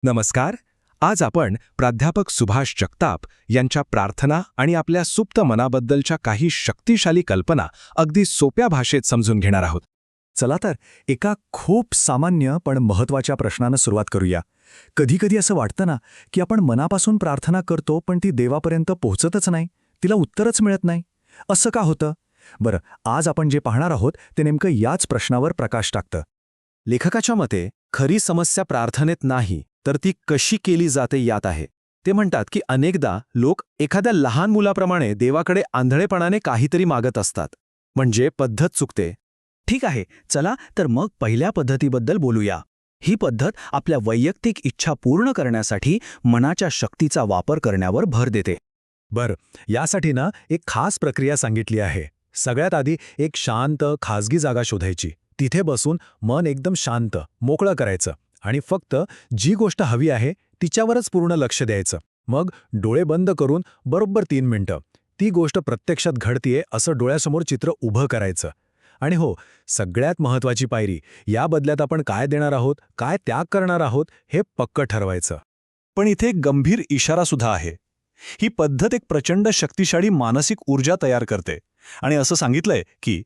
नमस्कार. आज आपण प्राध्यापक सुभाष जगताप यांच्या प्रार्थना आणि आपल्या सुप्त मनाबद्दलच्या काही शक्तिशाली कल्पना अगदी सोप्या भाषेत समजून घेणार आहोत. चला तर एका खूप सामान्य पण महत्त्वाच्या प्रश्नानं सुरुवात करूया. कधीकधी असं वाटतं ना की आपण मनापासून प्रार्थना करतो पण ती देवापर्यंत पोहोचतच नाही, तिला उत्तरच मिळत नाही. असं का होतं? बरं, आज आपण जे पाहणार आहोत ते नेमकं याच प्रश्नावर प्रकाश टाकतं. लेखकाच्या मते खरी समस्या प्रार्थनेत नाही, तर ती कशी केली जाते यात आहे. ते म्हणतात की अनेकदा लोक एखाद्या लहान मुलाप्रमाणे देवाकडे आंधळेपणाने काहीतरी मागत असतात. म्हणजे पद्धत चुकते. ठीक आहे, चला तर मग पहिल्या पद्धतीबद्दल बोलूया. ही पद्धत आपल्या वैयक्तिक इच्छा पूर्ण करण्यासाठी मनाच्या शक्तीचा वापर करण्यावर भर देते. बरं, यासाठी ना एक खास प्रक्रिया सांगितली आहे. सगळ्यात आधी एक शांत खाजगी जागा शोधायची. तिथे बसून मन एकदम शांत, मोकळं करायचं आणि फक्त जी गोष्ट हवी आहे तिच्यावरच पूर्ण लक्ष द्यायचं. मग डोळे बंद करून बरोबर 3 मिनिटं ती गोष्ट प्रत्यक्षात घडतीये असं डोळ्यासमोर चित्र उभं करायचं. आणि हो, सगळ्यात महत्त्वाची पायरी, या बदल्यात आपण काय देणार आहोत, काय त्याग करणार आहोत हे पक्कं ठरवायचं. पण इथे एक गंभीर इशारा सुद्धा आहे. ही पद्धत एक प्रचंड शक्तिशाली मानसिक ऊर्जा तयार करते आणि असं सांगितलंय की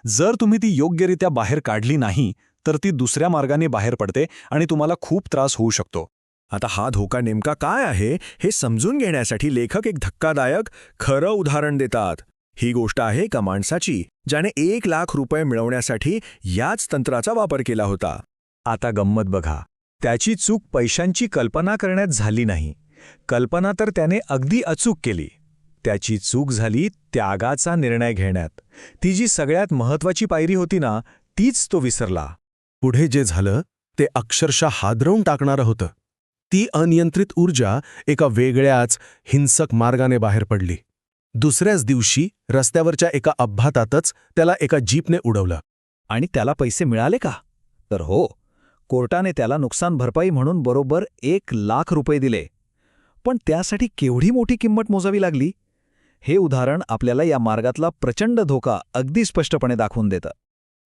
जर तुम्ही ती योग्यरित्या बाहेर काढली नाही तर ती दुसऱ्या मार्गाने बाहेर पडते आणि तुम्हाला खूप त्रास होऊ शकतो. आता हा धोका नेमका काय आहे हे समजून घेण्यासाठी लेखक एक धक्कादायक खरं उदाहरण देतात. ही गोष्ट आहे एका माणसाची ज्याने 1 लाख रुपये मिळवण्यासाठी याच तंत्राचा वापर केला होता. आता गंमत बघा, त्याची चूक पैशांची कल्पना करण्यात झाली नाही. कल्पना तर त्याने अगदी अचूक केली. त्याची चूक झाली त्यागाचा निर्णय घेण्यात. ती जी सगळ्यात महत्त्वाची पायरी होती ना, तीच तो विसरला. पुढे जे झालं ते अक्षरशः हादरवून टाकणारं होतं. ती अनियंत्रित ऊर्जा एका वेगळ्याच हिंसक मार्गाने बाहेर पडली. दुसऱ्याच दिवशी रस्त्यावरच्या एका अपघातातच त्याला एका जीपने उडवलं. आणि त्याला पैसे मिळाले का? तर हो, कोर्टाने त्याला नुकसान भरपाई म्हणून बरोबर 1 लाख रुपये दिले. पण त्यासाठी केवढी मोठी किंमत मोजावी लागली? हे उदाहरण आपल्याला या मार्गातला प्रचंड धोका अगदी स्पष्टपणे दाखवून देतं.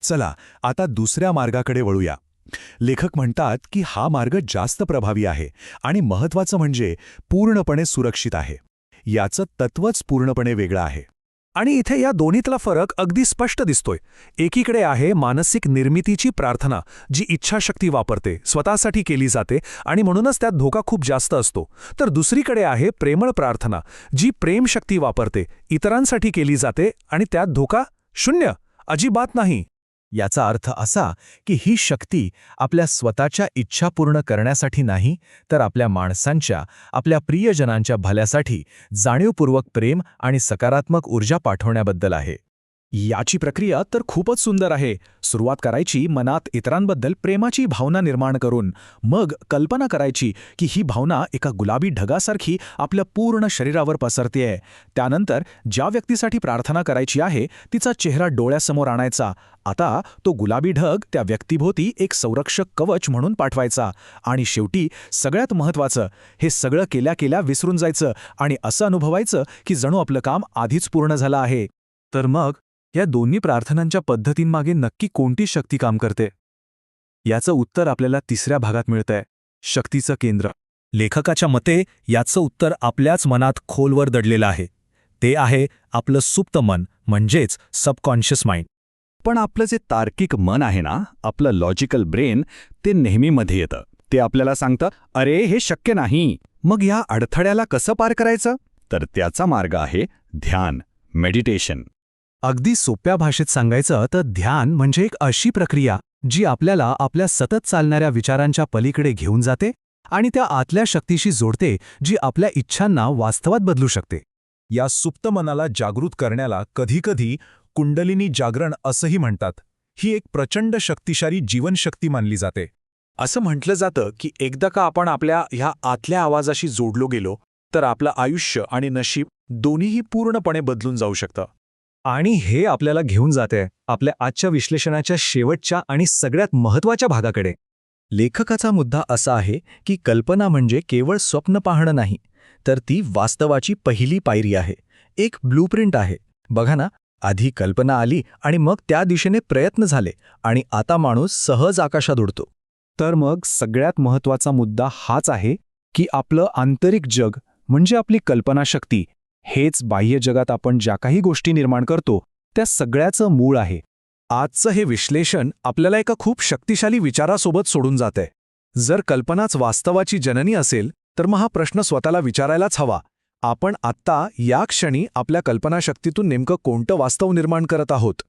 चला आता दुसऱ्या मार्गाकडे वळूया. लेखक म्हणतात की हा मार्ग जास्त प्रभावी आहे आणि महत्त्वाचं म्हणजे पूर्णपणे सुरक्षित आहे. याचं तत्वच पूर्णपणे वेगळं आहे. आणि इथे या दोन्हीतला फरक अगदी स्पष्ट दिसतोय. एकीकडे आहे मानसिक निर्मितीची प्रार्थना, जी इच्छाशक्ती वापरते, स्वतःसाठी केली जाते आणि म्हणूनच त्यात धोका खूप जास्त असतो. तर दुसरीकडे आहे प्रेमळ प्रार्थना, जी प्रेमशक्ती वापरते, इतरांसाठी केली जाते आणि त्यात धोका शून्य, अजिबात नाही. याचा अर्थ असा की ही शक्ती आपल्या स्वतःच्या इच्छा पूर्ण करण्यासाठी नाही, तर आपल्या माणसांच्या, आपल्या प्रियजनांच्या भल्यासाठी जाणीवपूर्वक प्रेम आणि सकारात्मक ऊर्जा पाठवण्याबद्दल आहे. याची प्रक्रिया तर खूपच सुंदर आहे. सुरुवात करायची मनात इतरांबद्दल प्रेमाची भावना निर्माण करून, मग कल्पना करायची की ही भावना एका गुलाबी ढगासारखी आपल्या पूर्ण शरीरावर पसरतेय. त्यानंतर ज्या व्यक्तीसाठी प्रार्थना करायची आहे तिचा चेहरा डोळ्यासमोर आणायचा. आता तो गुलाबी ढग त्या व्यक्तीभोवती एक संरक्षक कवच म्हणून पाठवायचा. आणि शेवटी सगळ्यात महत्त्वाचं, हे सगळं केल्या केल्या विसरून जायचं आणि असं अनुभवायचं की जणू आपलं काम आधीच पूर्ण झालं आहे. तर मग या दोन्ही प्रार्थनांच्या पद्धतींमागे नक्की कोणती शक्ती काम करते? याचं उत्तर आपल्याला तिसऱ्या भागात मिळतंय, शक्तीचं केंद्र. लेखकाच्या मते याचं उत्तर आपल्याच मनात खोलवर दडलेलं आहे. ते आहे आपलं सुप्त मन, म्हणजेच सबकॉन्शियस माइंड. पण आपलं जे तार्किक मन आहे ना, आपलं लॉजिकल ब्रेन, ते नेहमी मध्ये येतं. ते आपल्याला सांगतं, अरे हे शक्य नाही. मग या अडथळ्याला कसं पार करायचं? तर त्याचा मार्ग आहे ध्यान, मेडिटेशन. अगदी सोप्या भाषेत सांगायचं तर ध्यान म्हणजे एक अशी प्रक्रिया जी आपल्याला आपल्या सतत चालणाऱ्या विचारांच्या पलीकडे घेऊन जाते आणि त्या आतल्या शक्तीशी जोडते, जी आपल्या इच्छांना वास्तवात बदलू शकते. या सुप्त मनाला जागृत करण्याला कधीकधी कुंडलिनी जागरण असंही म्हणतात. ही एक प्रचंड शक्तिशाली जीवनशक्ती मानली जाते. असं म्हटलं जातं की एकदा का आपण आपल्या ह्या आतल्या आवाजाशी जोडलो गेलो तर आपलं आयुष्य आणि नशीब दोन्हीही पूर्णपणे बदलून जाऊ शकतं. आणि हे आपल्याला घेऊन जाते आपल्या आजच्या विश्लेषणाच्या शेवटच्या आणि सगळ्यात महत्त्वाच्या भागाकडे. लेखकाचा मुद्दा असा आहे की कल्पना म्हणजे केवळ स्वप्न पाहणं नाही, तर ती वास्तवाची पहिली पायरी आहे, एक ब्लूप्रिंट आहे. बघा ना, आधी कल्पना आली आणि मग त्या दिशेने प्रयत्न झाले आणि आता माणूस सहज आकाशात उडतो. तर मग सगळ्यात महत्त्वाचा मुद्दा हाच आहे की आपलं आंतरिक जग म्हणजे आपली कल्पनाशक्ती हेच बाह्य जगात आपण ज्या काही गोष्टी निर्माण करतो त्या सगळ्याचं मूळ आहे. आजचं हे विश्लेषण आपल्याला एका खूप शक्तिशाली विचारासोबत सोडून जातंय. जर कल्पनाच वास्तवाची जननी असेल तर मग हा प्रश्न स्वतःला विचारायलाच हवा, आपण आत्ता या क्षणी आपल्या कल्पनाशक्तीतून नेमकं कोणतं वास्तव निर्माण करत आहोत.